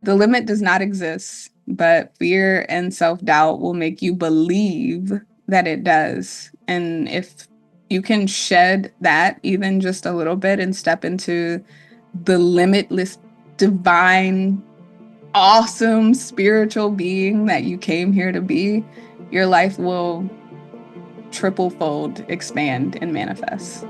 The limit does not exist, but fear and self-doubt will make you believe that it does. And if you can shed that even just a little bit and step into the limitless, divine, awesome spiritual being that you came here to be, your life will triple fold, expand, and manifest.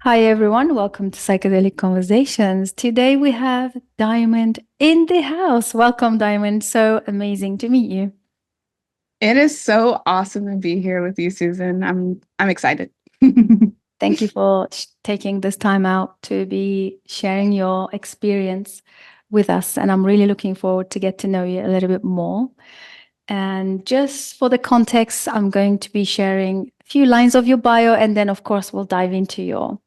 Hi everyone, welcome to Psychedelic Conversations. Today we have Diamond in the house. Welcome, Diamond. So amazing to meet you. It is so awesome to be here with you, Susan. I'm excited. Thank you for taking this time out to be sharing your experience with us. And I'm really looking forward to get to know you a little bit more. And just for the context, I'm going to be sharing a few lines of your bio, and then of course we'll dive into your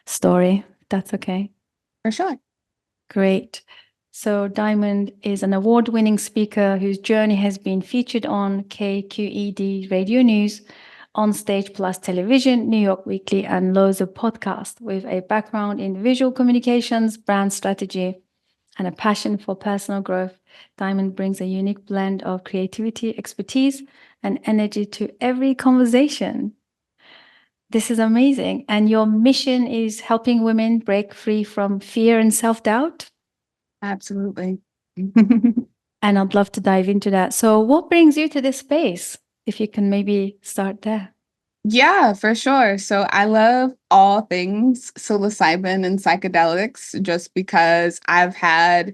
story. If that's okay. For sure. Great. So Diamond is an award-winning speaker whose journey has been featured on KQED Radio News, OnStage Plus Television, New York Weekly, and loads of podcasts. With a background in visual communications, brand strategy, and a passion for personal growth, Diamond brings a unique blend of creativity, expertise, and energy to every conversation. This is amazing. And your mission is helping women break free from fear and self-doubt? Absolutely. And I'd love to dive into that. So what brings you to this space? If you can maybe start there. Yeah, for sure. So I love all things psilocybin and psychedelics just because I've had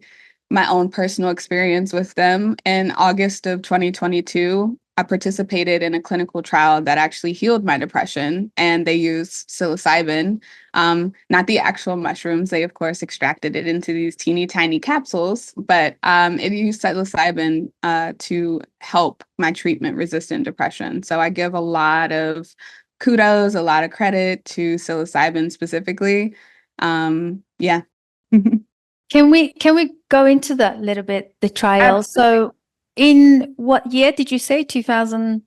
my own personal experience with them. In August of 2022, I participated in a clinical trial that actually healed my depression, and they used psilocybin, not the actual mushrooms. They, of course, extracted it into these teeny tiny capsules, but it used psilocybin to help my treatment-resistant depression. So I give a lot of kudos, a lot of credit to psilocybin specifically. Yeah. Can we go into that a little bit, the trial? Absolutely. So in what year did you say? 2000?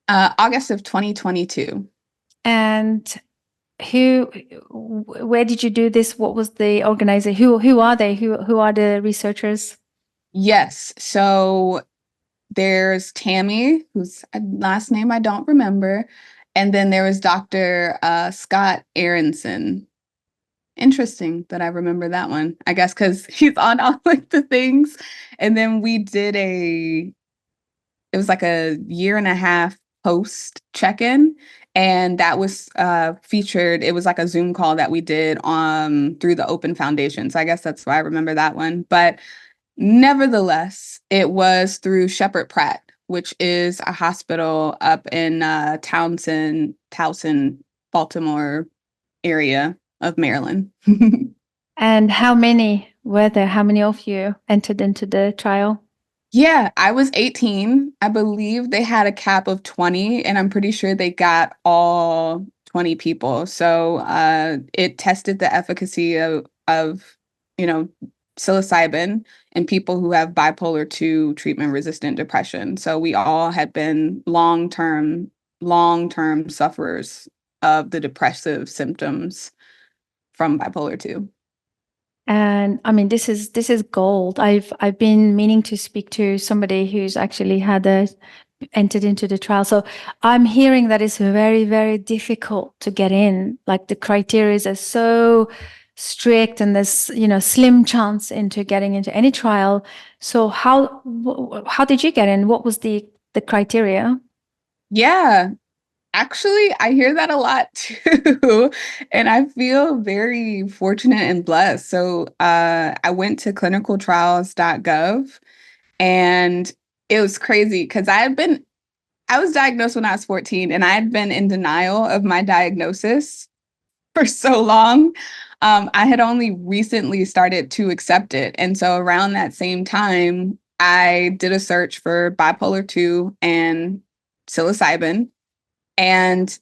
August of 2022. And where did you do this? What was the organizer? Who are they? Who are the researchers? Yes. So there's Tammy, whose last name I don't remember. And then there was Dr. Scott Aronson. Interesting that I remember that one. I guess because he's on all like the things. And then we did it was like a year and a half post check-in. And that was featured. It was like a Zoom call that we did through the Open Foundation. So I guess that's why I remember that one. But nevertheless, it was through Shepherd Pratt, which is a hospital up in Towson, Baltimore area of Maryland. And how many were there? How many of you entered into the trial? Yeah, I was 18. I believe they had a cap of 20, and I'm pretty sure they got all 20 people. So it tested the efficacy of psilocybin in people who have bipolar 2 treatment-resistant depression. So we all had been long-term sufferers of the depressive symptoms from bipolar 2. And I mean, this is gold. I've been meaning to speak to somebody who's actually entered into the trial. So I'm hearing that it's very, very difficult to get in. Like the criteria are so strict, and there's slim chance into getting into any trial. So how did you get in? What was the criteria? Yeah. Actually, I hear that a lot too, and I feel very fortunate and blessed. So I went to clinicaltrials.gov, and it was crazy because I was diagnosed when I was 14, and I had been in denial of my diagnosis for so long. I had only recently started to accept it. And so around that same time, I did a search for bipolar 2 and psilocybin. And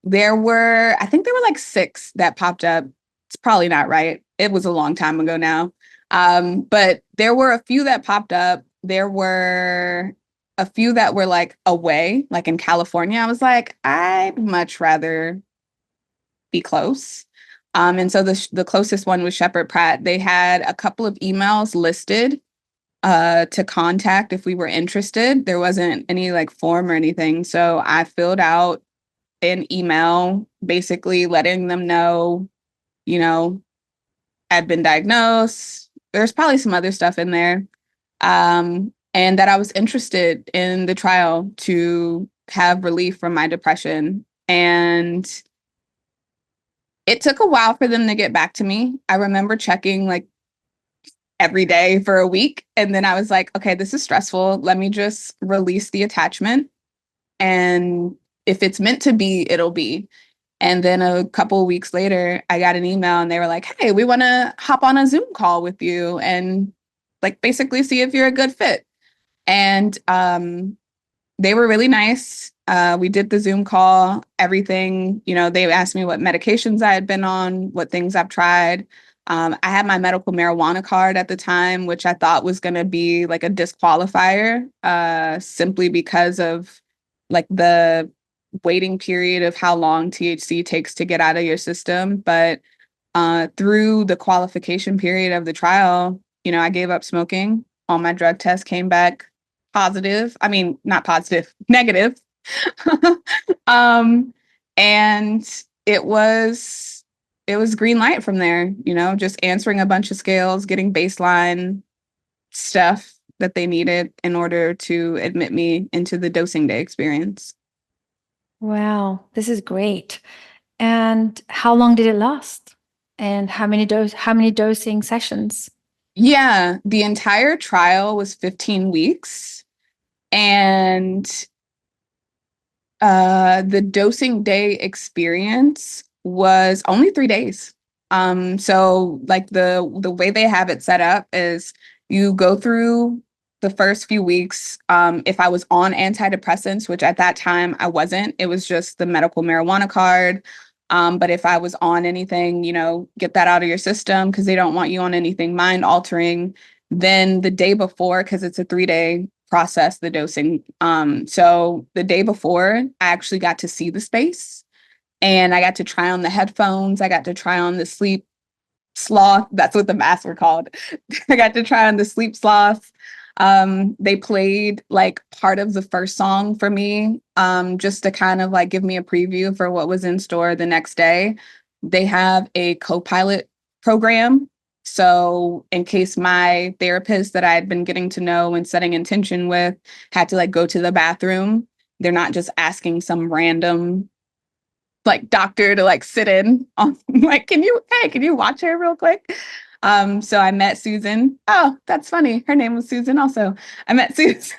I think there were like 6 that popped up. It's probably not right. It was a long time ago now. But there were a few that popped up. There were a few that were like away, like in California. I was like, I'd much rather be close. And so the closest one was Shepherd Pratt. They had a couple of emails listed to contact if we were interested. There wasn't any like form or anything. So I filled out an email basically letting them know, you know, I'd been diagnosed. There's probably some other stuff in there. And that I was interested in the trial to have relief from my depression. And it took a while for them to get back to me. I remember checking like every day for a week. And then I was like, okay, this is stressful. Let me just release the attachment. And if it's meant to be, it'll be. And then a couple of weeks later, I got an email and they were like, hey, we want to hop on a Zoom call with you and like basically see if you're a good fit. And they were really nice. We did the Zoom call, everything, they asked me what medications I had been on, what things I've tried. I had my medical marijuana card at the time, which I thought was going to be like a disqualifier, simply because of like the waiting period of how long THC takes to get out of your system. But through the qualification period of the trial, I gave up smoking. All my drug tests came back positive. I mean, not positive, negative. And it was green light from there, just answering a bunch of scales, getting baseline stuff that they needed in order to admit me into the dosing day experience. Wow, this is great. And how long did it last? And how many dosing sessions? Yeah, the entire trial was 15 weeks. And the dosing day experience was only 3 days. So like the way they have it set up is you go through the first few weeks. If I was on antidepressants, which at that time I wasn't, it was just the medical marijuana card. But if I was on anything, get that out of your system because they don't want you on anything mind altering. Then the day before, because it's a 3-day process, the dosing. So the day before, I actually got to see the space and I got to try on the headphones. I got to try on the sleep sloth. That's what the masks were called. I got to try on the sleep sloth. They played like part of the first song for me, just to kind of like give me a preview for what was in store the next day. They have a co-pilot program. So in case my therapist that I had been getting to know and setting intention with had to like go to the bathroom, they're not just asking some random like doctor to like sit in on like, can you watch her real quick? So I met Susan. Oh, that's funny. Her name was Susan also. I met Susan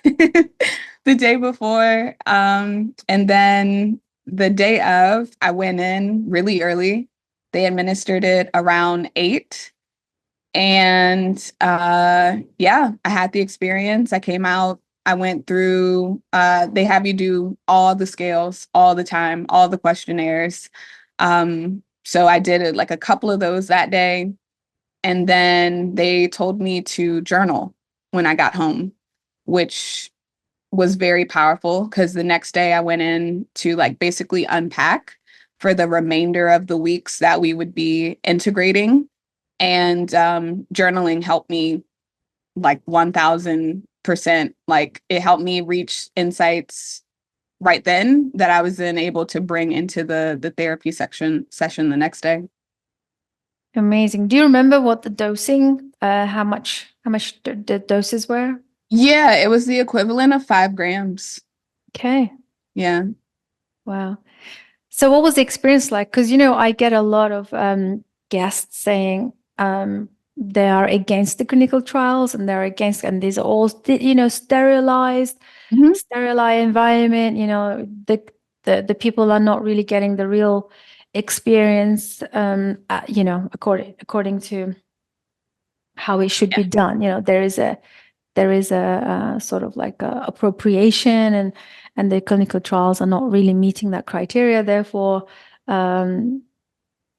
the day before. And then the day of, I went in really early. They administered it around 8. And yeah, I had the experience. I came out, I went through, they have you do all the scales all the time, all the questionnaires. So I did it like a couple of those that day. And then they told me to journal when I got home, which was very powerful because the next day I went in to like basically unpack for the remainder of the weeks that we would be integrating. And journaling helped me like 1000%. Like it helped me reach insights right then that I was then able to bring into the therapy session the next day. Amazing. Do you remember what the dosing, how much the doses were? Yeah, it was the equivalent of 5 grams. Okay. Yeah. Wow. So what was the experience like? Because, I get a lot of guests saying they are against the clinical trials and and these are all, sterilized, Mhm. sterilized environment, the people are not really getting the real experience, according to how it should Yeah. be done. There is a sort of like a appropriation, and the clinical trials are not really meeting that criteria. Therefore, um,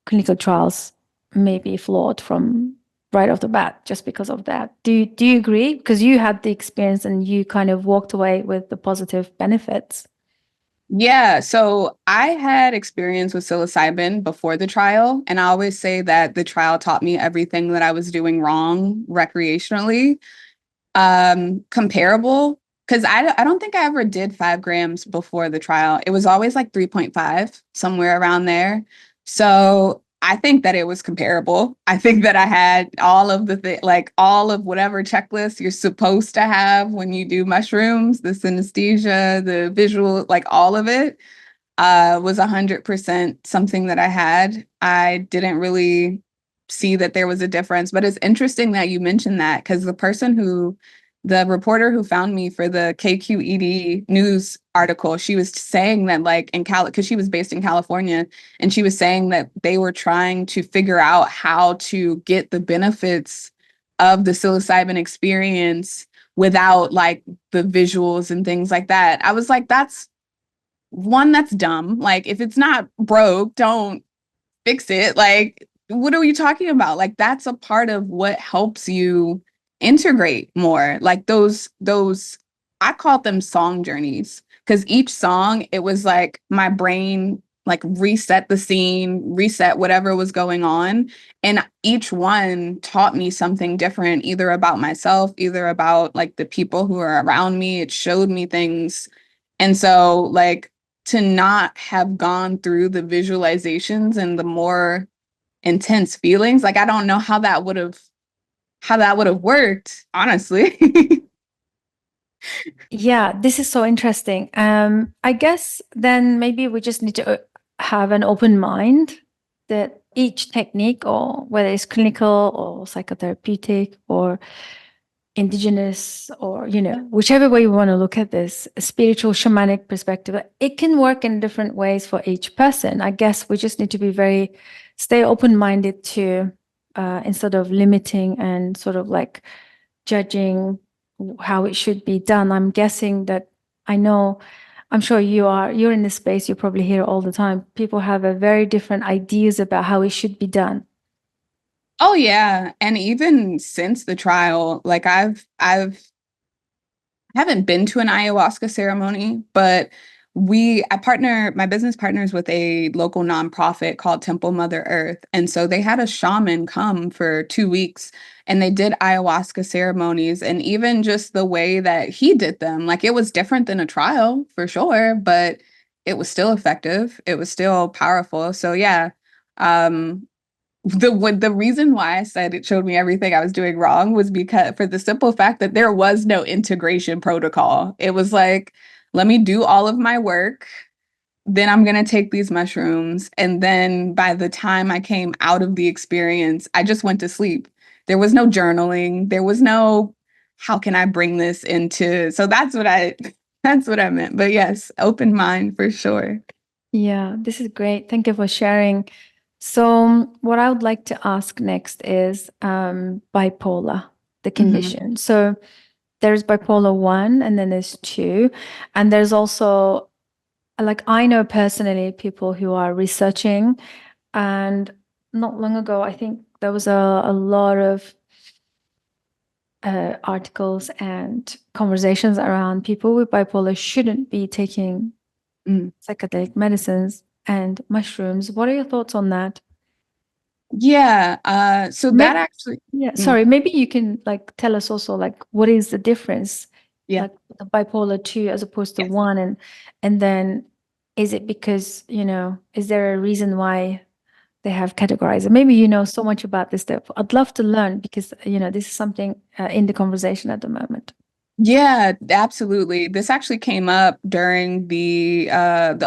clinical trials may be flawed from right off the bat just because of that. Do you agree? Because you had the experience and you kind of walked away with the positive benefits. Yeah, so I had experience with psilocybin before the trial, and I always say that the trial taught me everything that I was doing wrong recreationally. Comparable, because I don't think I ever did 5 grams before the trial. It was always like 3.5, somewhere around there. So I think that it was comparable. I think that I had all of like all of whatever checklist you're supposed to have when you do mushrooms, the synesthesia, the visual, like all of it was 100% something that I had. I didn't really see that there was a difference, but it's interesting that you mentioned that because the reporter who found me for the KQED news article, she was saying that like in because she was based in California, and she was saying that they were trying to figure out how to get the benefits of the psilocybin experience without like the visuals and things like that. I was like, that's dumb. Like, if it's not broke, don't fix it. Like, what are you talking about? Like, that's a part of what helps you integrate more. Like those I called them song journeys because each song, it was like my brain like reset the scene, reset whatever was going on. And each one taught me something different, either about myself, either about like the people who are around me. It showed me things. And so, like, to not have gone through the visualizations and the more intense feelings, like I don't know how that would have worked, honestly. Yeah, this is so interesting. I guess then maybe we just need to have an open mind that each technique, or whether it's clinical or psychotherapeutic or indigenous, or whichever way you want to look at this, a spiritual shamanic perspective, it can work in different ways for each person. I guess we just need to be stay open-minded to instead of limiting and sort of like judging how it should be done. I'm guessing that I know, I'm sure you're in this space, you probably hear all the time. People have a very different ideas about how it should be done. Oh yeah, and even since the trial, like I've haven't been to an ayahuasca ceremony, but my business partners with a local nonprofit called Temple Mother Earth. And so they had a shaman come for 2 weeks and they did ayahuasca ceremonies. And even just the way that he did them, like it was different than a trial for sure, but it was still effective. It was still powerful. So yeah, um, the reason why I said it showed me everything I was doing wrong was because for the simple fact that there was no integration protocol. It was like, let me do all of my work, then I'm going to take these mushrooms, and then by the time I came out of the experience, I just went to sleep. There was no journaling. There was no how can I bring this into. So that's what I meant. But yes, open mind for sure. Yeah, this is great. Thank you for sharing. So, what I would like to ask next is bipolar, the Mhm. condition. So, there's bipolar 1 and then there's 2. And there's also, like, I know personally people who are researching. And not long ago, I think there was a lot of articles and conversations around people with bipolar shouldn't be taking Mm. psychedelic medicines and mushrooms. What are your thoughts on that? Yeah, so that Maybe, actually, yeah, mm, sorry, maybe you can like tell us also like what is the difference, yeah. like the bipolar 2 as opposed to Yes. 1, and then is it because, is there a reason why they have categorized it? Maybe you know so much about this stuff. I'd love to learn because, this is something in the conversation at the moment. Yeah, absolutely. This actually came up during the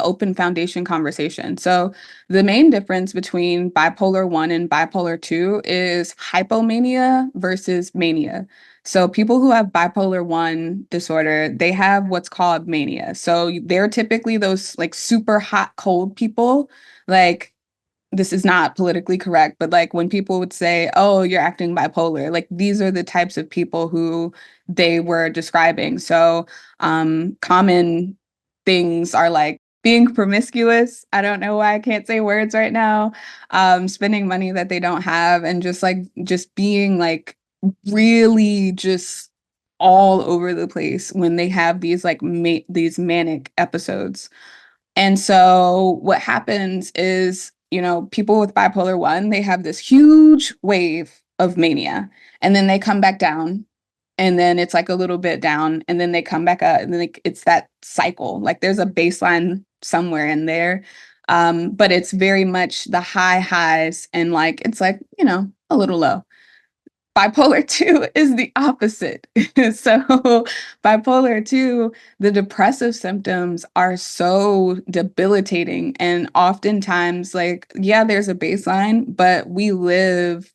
open foundation conversation. So the main difference between bipolar 1 and bipolar 2 is hypomania versus mania. So people who have bipolar 1 disorder, they have what's called mania. So they're typically those like super hot cold people. Like this is not politically correct, but like when people would say, "Oh, you're acting bipolar," like these are the types of people who they were describing. So, common things are like being promiscuous. I don't know why I can't say words right now. Spending money that they don't have, and just being like really just all over the place when they have these like these manic episodes. And so what happens is, people with bipolar 1, they have this huge wave of mania, and then they come back down, and then it's like a little bit down, and then they come back up, and then it's that cycle. Like there's a baseline somewhere in there. But it's very much the high highs, and like it's like, a little low. Bipolar 2 is the opposite. So, bipolar 2, the depressive symptoms are so debilitating. And oftentimes, like, yeah, there's a baseline, but we live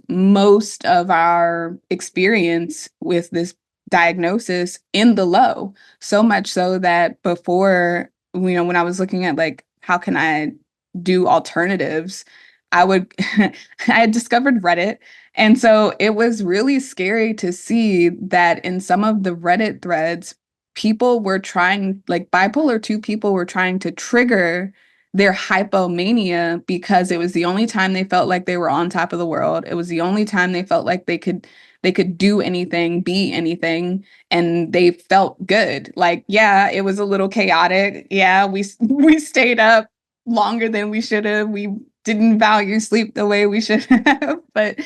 most of our experience with this diagnosis in the low. So much so that before, when I was looking at like, how can I do alternatives, I would, I had discovered Reddit. And so it was really scary to see that in some of the Reddit threads, people were trying, like bipolar 2 people were trying to trigger their hypomania because it was the only time they felt like they were on top of the world. It was the only time they felt like they could do anything, be anything, and they felt good. Like, yeah, it was a little chaotic. Yeah, we stayed up longer than we should have. We didn't value sleep the way we should have, but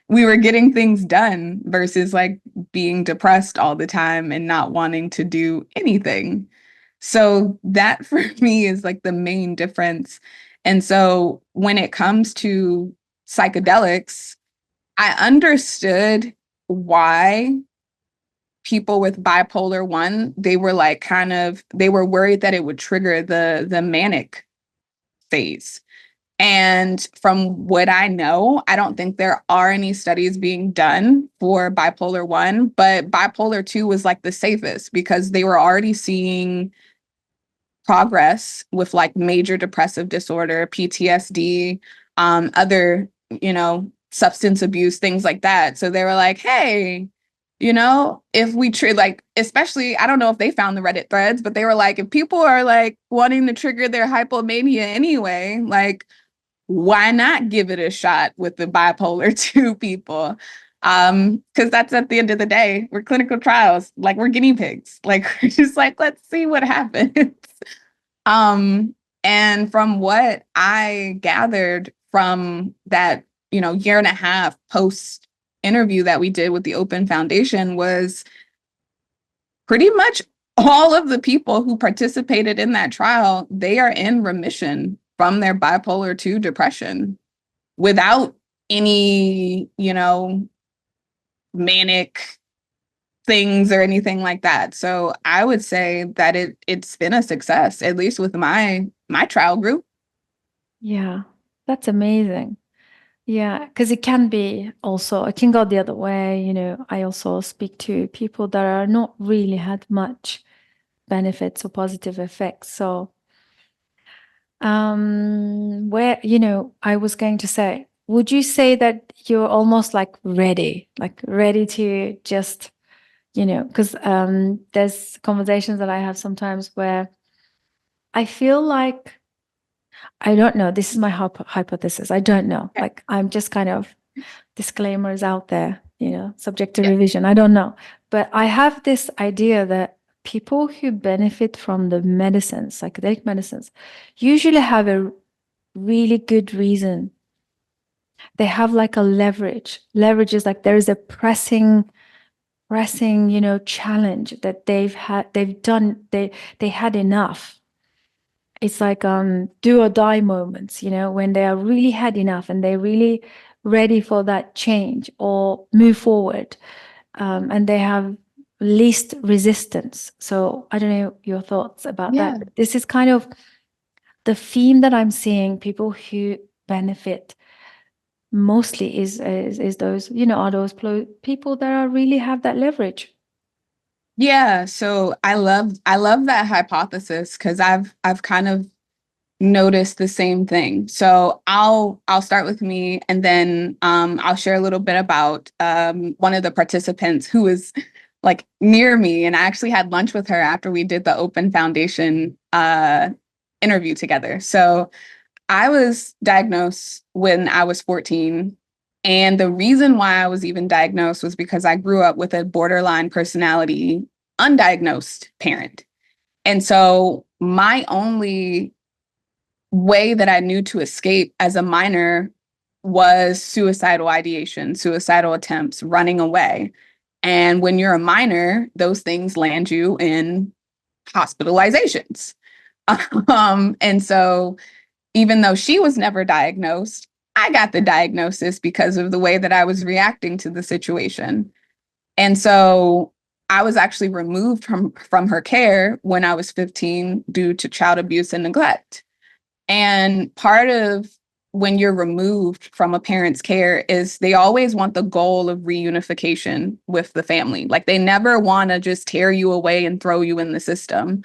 we were getting things done versus like being depressed all the time and not wanting to do anything. So that for me is like the main difference. And so when it comes to psychedelics, I understood why people with bipolar 1, they were like they were worried that it would trigger the manic phase. And from what I know, I don't think there are any studies being done for bipolar 1, but bipolar 2 was like the safest because they were already seeing progress with like major depressive disorder, PTSD, other, substance abuse, things like that. So they were like, hey, if we treat like, especially, I don't know if they found the Reddit threads, but they were like, if people are like wanting to trigger their hypomania anyway, like, why not give it a shot with the bipolar 2 people? Because that's at the end of the day, we're clinical trials, like we're guinea pigs. Like we're just like, let's see what happens. Um, and from what I gathered from that, year and a half post interview that we did with the Open Foundation was pretty much all of the people who participated in that trial, they are in remission from their bipolar 2 depression without any, manic things or anything like that. So I would say that it's been a success, at least with my trial group. Yeah, that's amazing. Yeah, because it can be also, it can go the other way. I also speak to people that are not really had much benefits or positive effects. So, I was going to say, would you say that you're almost like ready to just, because there's conversations that I have sometimes where I feel like, I don't know, this is my hypothesis. I don't know. Like, I'm just kind of disclaimers out there, subject to Yeah. revision. I don't know. But I have this idea that people who benefit from the medicines, psychedelic medicines, usually have a really good reason. They have like a leverage. Leverage is like there is a pressing, challenge that they had enough. It's like do or die moments, when they are really had enough and they're really ready for that change or move forward, and they have least resistance. So I don't know your thoughts about Yeah. that. But this is kind of the theme that I'm seeing. People who benefit mostly is those, are those people that are really have that leverage. Yeah, so I love that hypothesis because I've kind of noticed the same thing. So I'll start with me, and then I'll share a little bit about one of the participants who was like near me, and I actually had lunch with her after we did the Open Foundation interview together. So I was diagnosed when I was 14. And the reason why I was even diagnosed was because I grew up with a borderline personality, undiagnosed parent. And so my only way that I knew to escape as a minor was suicidal ideation, suicidal attempts, running away. And when you're a minor, those things land you in hospitalizations. And so even though she was never diagnosed, I got the diagnosis because of the way that I was reacting to the situation. And so I was actually removed from her care when I was 15 due to child abuse and neglect. And part of when you're removed from a parent's care is they always want the goal of reunification with the family. Like they never want to just tear you away and throw you in the system.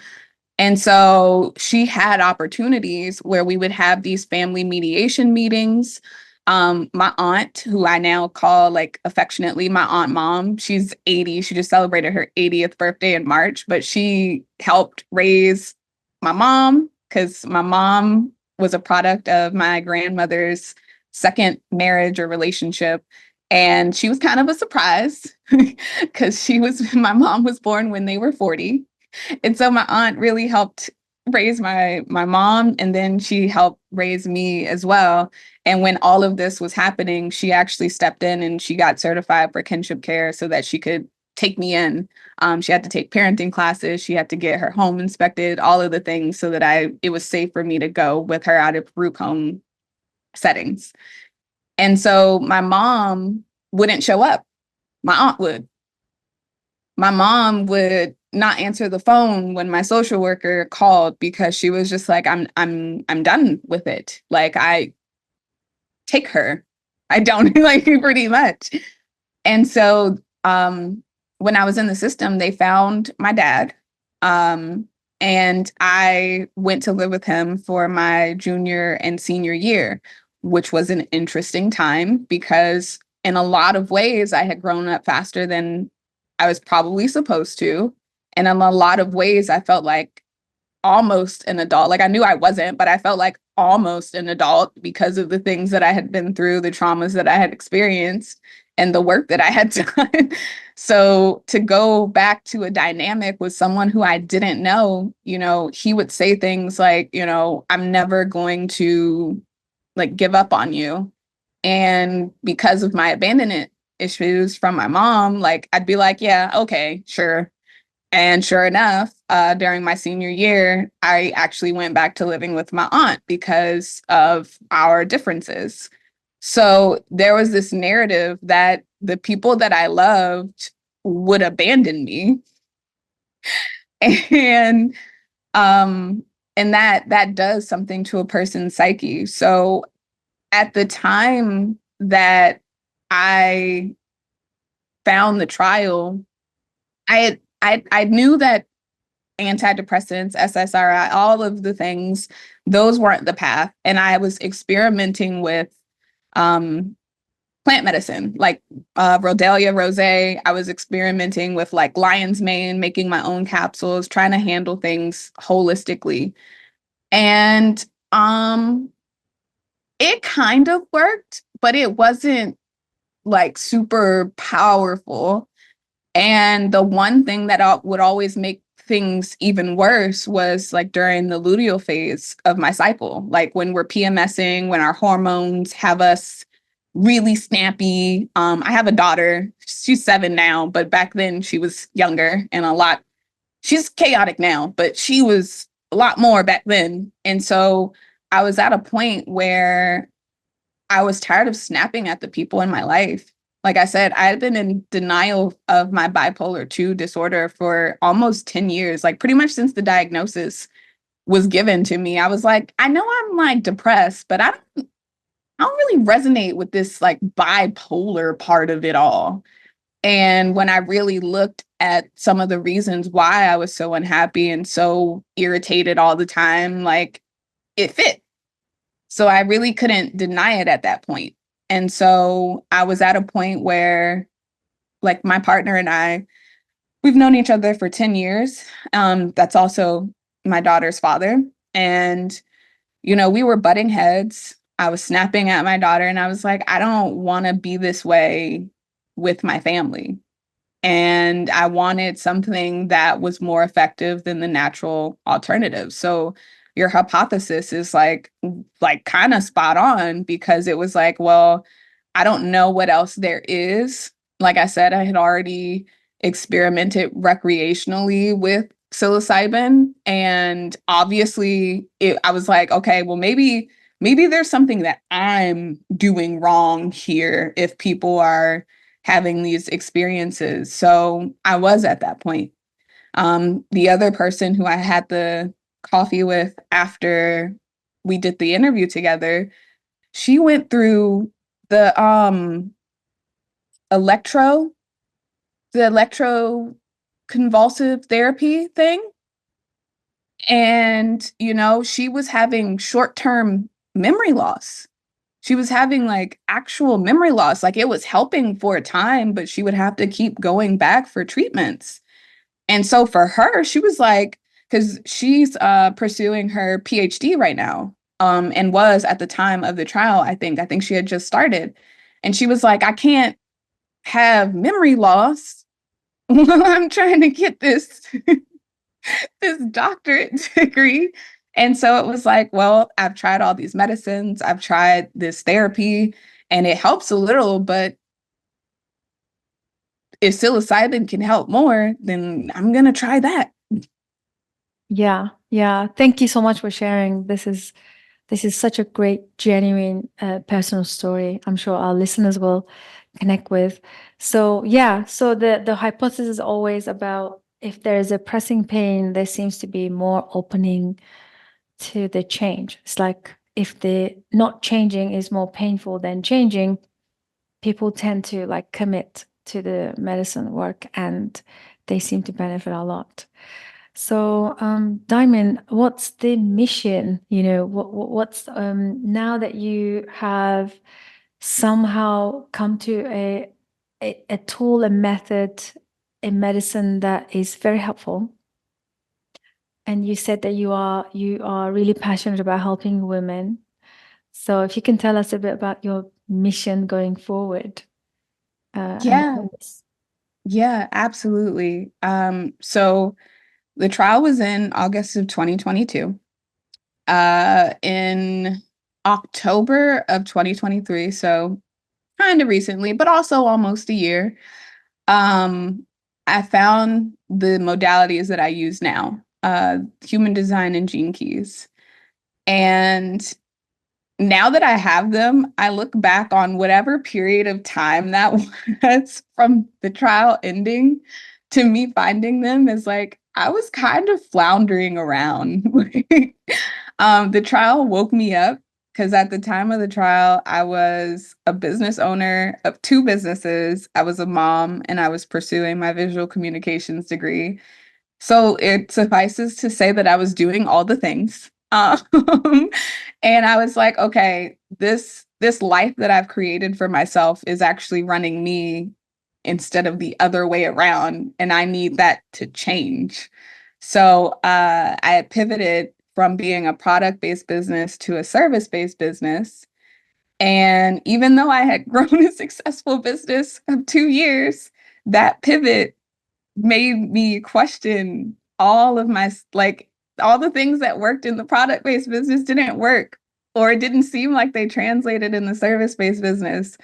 And so she had opportunities where we would have these family mediation meetings. My aunt, who I now call like affectionately my Aunt Mom, she's 80. She just celebrated her 80th birthday in March, but she helped raise my mom because my mom was a product of my grandmother's second marriage or relationship. And she was kind of a surprise because my mom was born when they were 40. And so my aunt really helped raise my mom, and then she helped raise me as well. And when all of this was happening, she actually stepped in and she got certified for kinship care so that she could take me in. She had to take parenting classes. She had to get her home inspected, all of the things so that it was safe for me to go with her out of group home settings. And so my mom wouldn't show up. My aunt would. My mom would not answer the phone when my social worker called because she was just like, I'm done with it. Like I take her. I don't like pretty much. And so when I was in the system, they found my dad. And I went to live with him for my junior and senior year, which was an interesting time because in a lot of ways I had grown up faster than I was probably supposed to. And in a lot of ways, I felt like almost an adult. Like I knew I wasn't, but I felt like almost an adult because of the things that I had been through, the traumas that I had experienced, and the work that I had done. So to go back to a dynamic with someone who I didn't know, he would say things like, I'm never going to like give up on you. And because of my abandonment issues from my mom, like I'd be like, yeah, okay, sure. And sure enough, during my senior year, I actually went back to living with my aunt because of our differences. So there was this narrative that the people that I loved would abandon me. And and that does something to a person's psyche. So at the time that I found the trial, I knew that antidepressants, SSRI, all of the things, those weren't the path. And I was experimenting with um, plant medicine, like Rhodelia rosé. I was experimenting with like lion's mane, making my own capsules, trying to handle things holistically. And it kind of worked, but it wasn't like super powerful. And the one thing that would always make things even worse was like during the luteal phase of my cycle, like when we're PMSing, when our hormones have us really snappy. I have a daughter, she's 7 now, but back then she was younger and she's chaotic now, but she was a lot more back then. And so I was at a point where I was tired of snapping at the people in my life. Like I said, I had been in denial of my bipolar 2 disorder for almost 10 years, like pretty much since the diagnosis was given to me. I was like, I know I'm like depressed, but I don't really resonate with this like bipolar part of it all. And when I really looked at some of the reasons why I was so unhappy and so irritated all the time, like it fit. So I really couldn't deny it at that point. And so I was at a point where, like, my partner and I, we've known each other for 10 years. That's also my daughter's father. And, we were butting heads. I was snapping at my daughter, and I was like, I don't want to be this way with my family. And I wanted something that was more effective than the natural alternative. So your hypothesis is like kind of spot on, because it was like, well, I don't know what else there is. Like I said, I had already experimented recreationally with psilocybin, and obviously I was like, okay, well, maybe there's something that I'm doing wrong here if people are having these experiences. So I was at that point. The other person who I had the coffee with after we did the interview together, she went through the electro, the electro convulsive therapy thing. And, she was having short-term memory loss. She was having like actual memory loss. Like, it was helping for a time, but she would have to keep going back for treatments. And so for her, she was like, because she's pursuing her PhD right now, and was at the time of the trial, I think she had just started. And she was like, I can't have memory loss while I'm trying to get this doctorate degree. And so it was like, well, I've tried all these medicines, I've tried this therapy, and it helps a little, but if psilocybin can help more, then I'm going to try that. Yeah, yeah. Thank you so much for sharing. This is such a great, genuine, personal story. I'm sure our listeners will connect with. So yeah, so the hypothesis is always about, if there is a pressing pain, there seems to be more opening to the change. It's like, if the not changing is more painful than changing, people tend to like commit to the medicine work, and they seem to benefit a lot. So, Diamond, what's the mission? What's now that you have somehow come to a tool, a method, a medicine that is very helpful, and you said that you are really passionate about helping women. So, if you can tell us a bit about your mission going forward, and the Yeah, purpose. yeah, absolutely. So the trial was in August of 2022. In October of 2023, so kind of recently, but also almost a year, um, I found the modalities that I use now, human design and gene keys. And now that I have them, I look back on whatever period of time that was from the trial ending to me finding them, as like I was kind of floundering around. The trial woke me up, because at the time of the trial, I was a business owner of two businesses. I was a mom, and I was pursuing my visual communications degree. So it suffices to say that I was doing all the things. And I was like, okay, this life that I've created for myself is actually running me instead of the other way around, and I need that to change. So I had pivoted from being a product-based business to a service-based business. And even though I had grown a successful business of 2 years, that pivot made me question all of my, like, all the things that worked in the product-based business didn't work, or it didn't seem like they translated in the service-based business.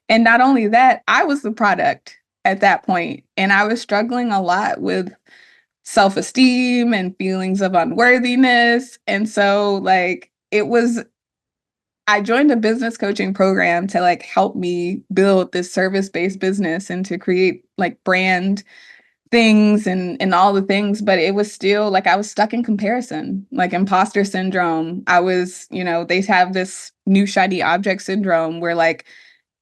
And not only that, I was the product at that point, and I was struggling a lot with self-esteem and feelings of unworthiness. And so like it was I joined a business coaching program to like help me build this service-based business and to create like brand things and all the things, but it was still like I was stuck in comparison, like imposter syndrome. I was, they have this new shiny object syndrome where like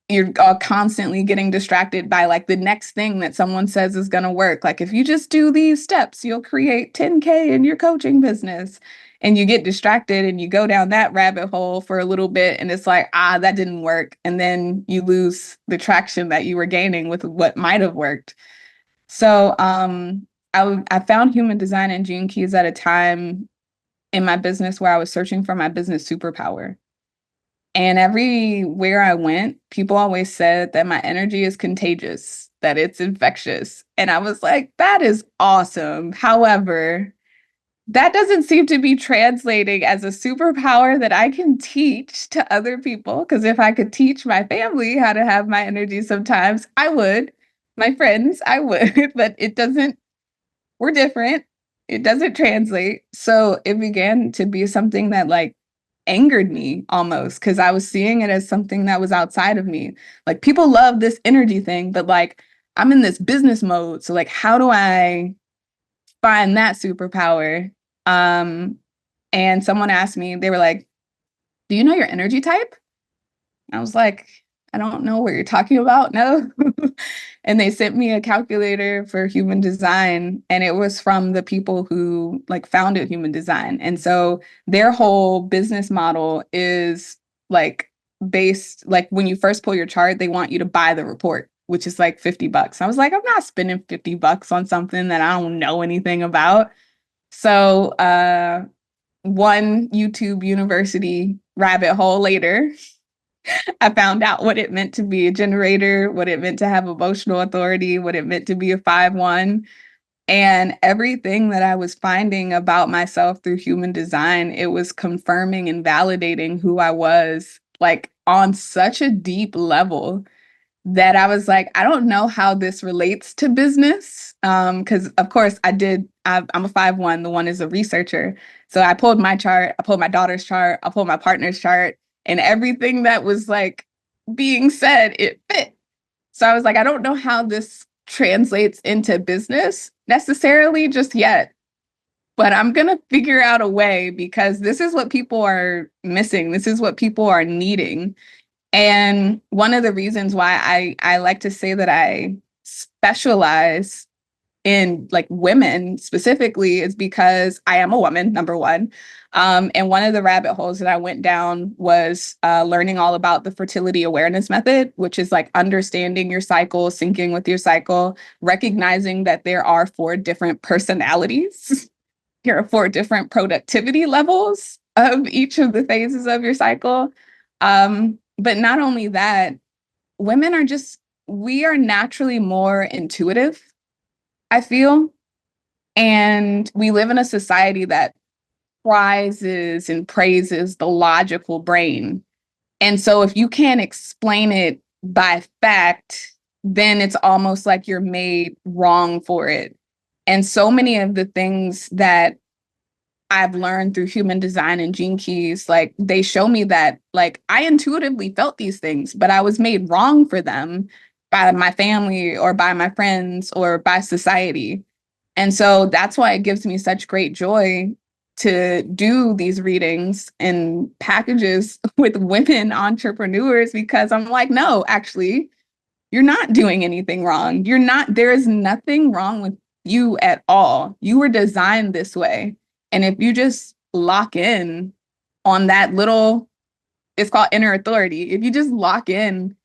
you're constantly getting distracted by like the next thing that someone says is going to work. Like if you just do these steps, you'll create 10K in your coaching business. and you get distracted and you go down that rabbit hole for a little bit and it's like, that didn't work. And then you lose the traction that you were gaining with what might have worked. So I found human design and Gene Keys at a time in my business where I was searching for my business superpower. And everywhere I went, people always said that my energy is contagious, that it's infectious. And I was like, that is awesome. However, that doesn't seem to be translating as a superpower that I can teach to other people. Because if I could teach my family how to have my energy sometimes, I would. My friends, I would. But it doesn't, we're different. It doesn't translate. So it began to be something that like angered me almost because I was seeing it as something that was outside of me. Like people love this energy thing, but like I'm in this business mode. So like, how do I find that superpower? And someone asked me, they were like, do you know your energy type? I was like, I don't know what you're talking about. No. And they sent me a calculator for human design, and it was from the people who like founded human design. And so their whole business model is like based, like when you first pull your chart, they want you to buy the report, which is like $50. I was like, I'm not spending $50 on something that I don't know anything about. So one YouTube university rabbit hole later, I found out what it meant to be a generator, what it meant to have emotional authority, what it meant to be a 5/1. And everything that I was finding about myself through human design, it was confirming and validating who I was, like on such a deep level that I was like, I don't know how this relates to business. Because of course I'm a 5/1. The one is a researcher. So I pulled my chart, I pulled my daughter's chart, I pulled my partner's chart, and everything that was like being said, it fit. So I was like, I don't know how this translates into business necessarily just yet, but I'm going to figure out a way because this is what people are missing. This is what people are needing. And one of the reasons why I like to say that I specialize in like women specifically is because I am a woman, number one. And one of the rabbit holes that I went down was learning all about the fertility awareness method, which is like understanding your cycle, syncing with your cycle, recognizing that there are 4 different personalities. There are 4 different productivity levels of each of the phases of your cycle. But not only that, women are just, we are naturally more intuitive, I feel. And we live in a society that prizes and praises the logical brain. And so if you can't explain it by fact, then it's almost like you're made wrong for it. And so many of the things that I've learned through human design and Gene Keys, like they show me that like I intuitively felt these things, but I was made wrong for them by my family or by my friends or by society. And so that's why it gives me such great joy to do these readings and packages with women entrepreneurs because I'm like, no, actually, you're not doing anything wrong. You're not, there is nothing wrong with you at all. You were designed this way. And if you just lock in on that little, it's called inner authority. If you just lock in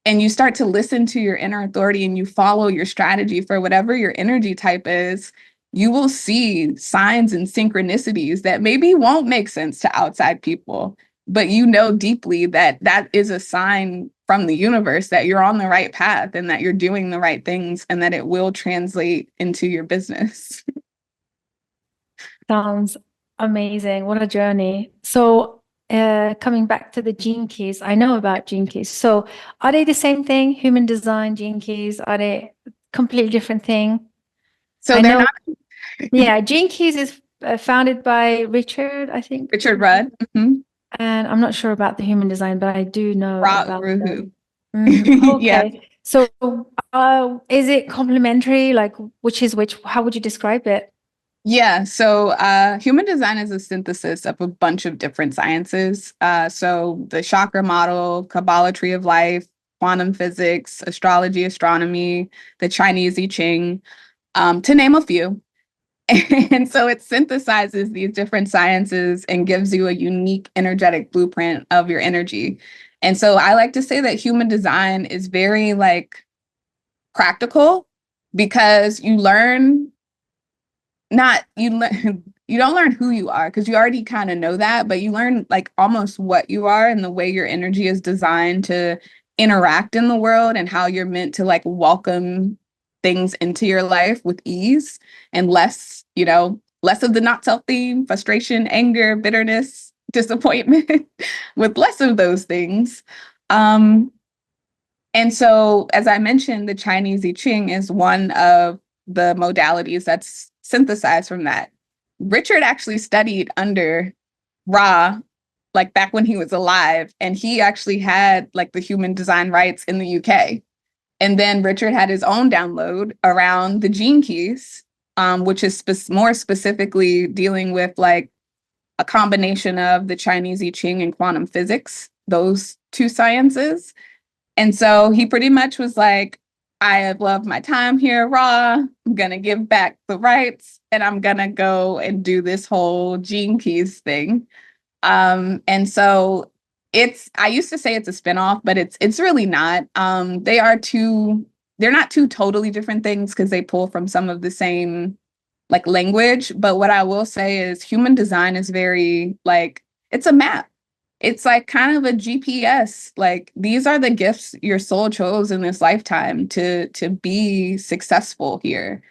and you start to listen to your inner authority and you follow your strategy for whatever your energy type is, you will see signs and synchronicities that maybe won't make sense to outside people, but you know deeply that that is a sign from the universe that you're on the right path and that you're doing the right things and that it will translate into your business. Sounds amazing. What a journey. So, coming back to the gene keys, I know about gene keys. So, are they the same thing? Human design, gene keys, are they completely different thing? So I they're know, not. yeah, Gene Keys is founded by Richard, I think. Richard Rudd. Mm-hmm. And I'm not sure about the human design, but I do know Ra about Uruhu. them. Mhm. Yeah. Okay. So, is it complementary? Like, which is which? How would you describe it? Yeah, so human design is a synthesis of a bunch of different sciences. So the chakra model, Kabbalah tree of life, quantum physics, astrology, astronomy, the Chinese I Ching, to name a few. And so it synthesizes these different sciences and gives you a unique energetic blueprint of your energy. And so I like to say that human design is very like practical because you learn not you learn you don't learn who you are because you already kind of know that, but you learn like almost what you are and the way your energy is designed to interact in the world and how you're meant to like welcome things into your life with ease and less, less of the not self theme, frustration, anger, bitterness, disappointment, with less of those things. Um, and so, as I mentioned, the Chinese I Ching is one of the modalities that's synthesized from that. Richard actually studied under Ra, like back when he was alive, and he actually had like the human design rights in the UK. And then Richard had his own download around the gene keys, which is more specifically dealing with like a combination of the Chinese I Ching and quantum physics, those two sciences. And so he pretty much was like, I have loved my time here, Raw. I'm going to give back the rights and I'm going to go and do this whole Gene Keys thing. And so I used to say it's a spinoff, but it's really not. They're not two totally different things because they pull from some of the same like language. But what I will say is human design is very like, it's a map. It's like kind of a GPS. Like these are the gifts your soul chose in this lifetime to be successful here.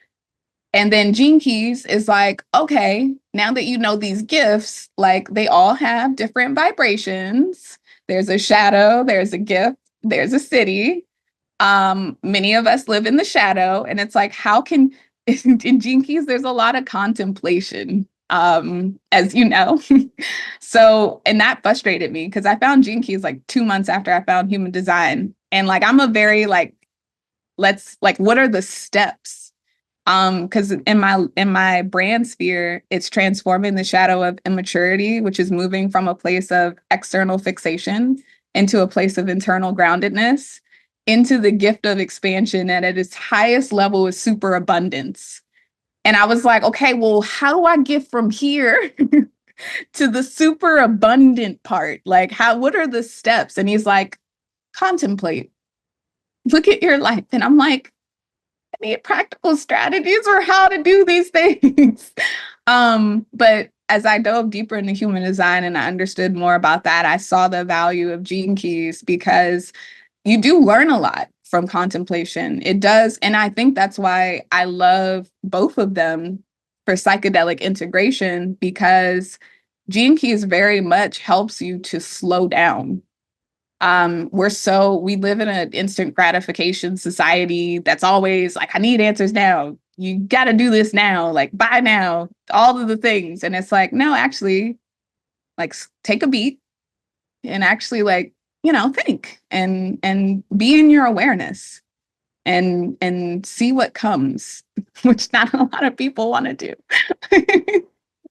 And then Gene Keys is like, okay, now that you know these gifts, like they all have different vibrations. There's a shadow, there's a gift, there's a city. Many of us live in the shadow, and it's like, how can in Gene Keys, there's a lot of contemplation, as you know. So, and that frustrated me because I found Gene Keys like 2 months after I found human design. And like I'm a very like, let's like, what are the steps? Because in my brand sphere, it's transforming the shadow of immaturity, which is moving from a place of external fixation into a place of internal groundedness, into the gift of expansion, and at its highest level is superabundance. And I was like, okay, well, how do I get from here to the superabundant part? Like, what are the steps? And he's like, contemplate, look at your life. And I'm like, I need practical strategies for how to do these things. But as I dove deeper into human design and I understood more about that, I saw the value of Gene Keys because you do learn a lot from contemplation. It does. And I think that's why I love both of them for psychedelic integration, because Gene Keys very much helps you to slow down. We live in an instant gratification society that's always like, I need answers now. You got to do this now, like buy now, all of the things. And it's like, no, actually, like take a beat and actually like, think and be in your awareness and see what comes, which not a lot of people want to do.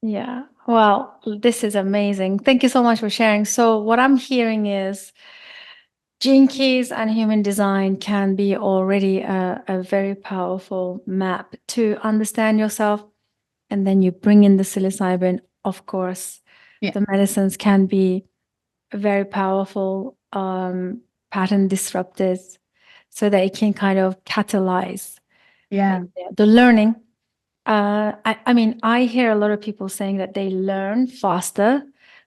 Yeah. Well, this is amazing. Thank you so much for sharing. So what I'm hearing is Gene Keys and human design can be already a very powerful map to understand yourself. And then you bring in the psilocybin. Of course, Yeah. the medicines can be very powerful pattern disruptors so that it can kind of catalyze Yeah. the learning. I mean, I hear a lot of people saying that they learn faster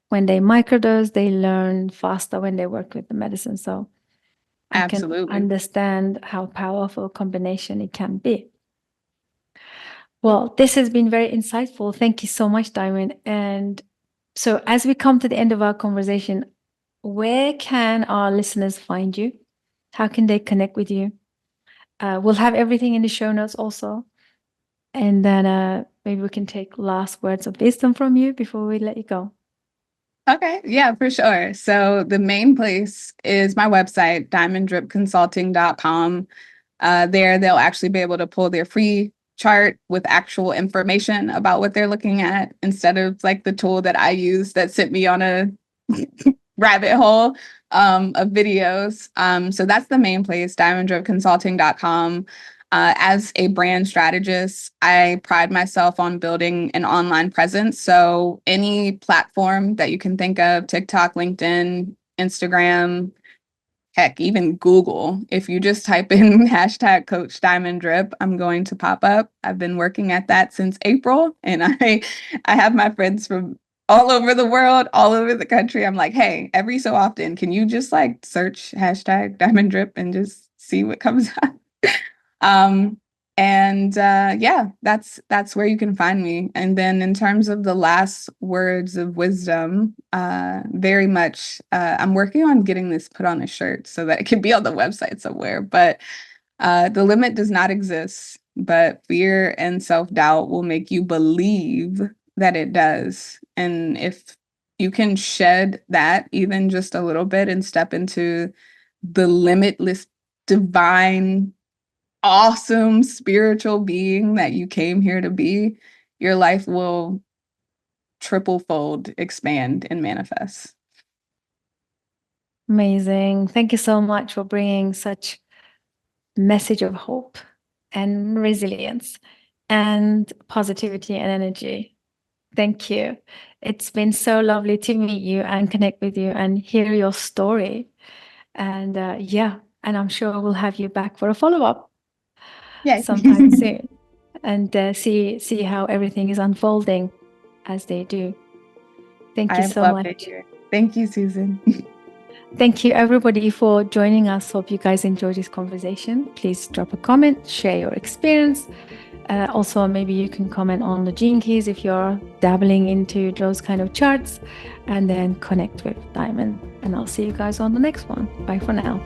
when they microdose, they learn faster when they work with the medicine. So I can Absolutely. understand how powerful a combination it can be. Well, this has been very insightful. Thank you so much, Diamond. And so as we come to the end of our conversation, where can our listeners find you? How can they connect with you? We'll have everything in the show notes also. And then maybe we can take last words of wisdom from you before we let you go. Okay, yeah, for sure. So the main place is my website, diamonddripconsulting.com. There, they'll actually be able to pull their free chart with actual information about what they're looking at instead of like the tool that I use that sent me on a rabbit hole of videos. So that's the main place, diamonddripconsulting.com. As a brand strategist, I pride myself on building an online presence. So any platform that you can think of, TikTok, LinkedIn, Instagram, heck, even Google, if you just type in hashtag Coach Diamond Drip, I'm going to pop up. I've been working at that since April, and I have my friends from all over the world, all over the country. I'm like, hey, every so often, can you just like search hashtag Diamond Drip and just see what comes up? Um, yeah, that's where you can find me. And then in terms of the last words of wisdom, very much I'm working on getting this put on a shirt so that it can be on the website somewhere. But the limit does not exist, but fear and self-doubt will make you believe that it does. And if you can shed that even just a little bit and step into the limitless divine awesome spiritual being that you came here to be, your life will triple fold, expand, and manifest. Amazing. Thank you so much for bringing such message of hope and resilience and positivity and energy. Thank you. It's been so lovely to meet you and connect with you and hear your story. And and I'm sure we'll have you back for a follow-up Yay. sometime soon and see how everything is unfolding as they do. Thank you I so love to much. hear it. Thank you, Susan. Thank you, everybody, for joining us. Hope you guys enjoyed this conversation. Please drop a comment, share your experience. Also, maybe you can comment on the gene keys if you're dabbling into those kind of charts, and then connect with Diamond. And I'll see you guys on the next one. Bye for now.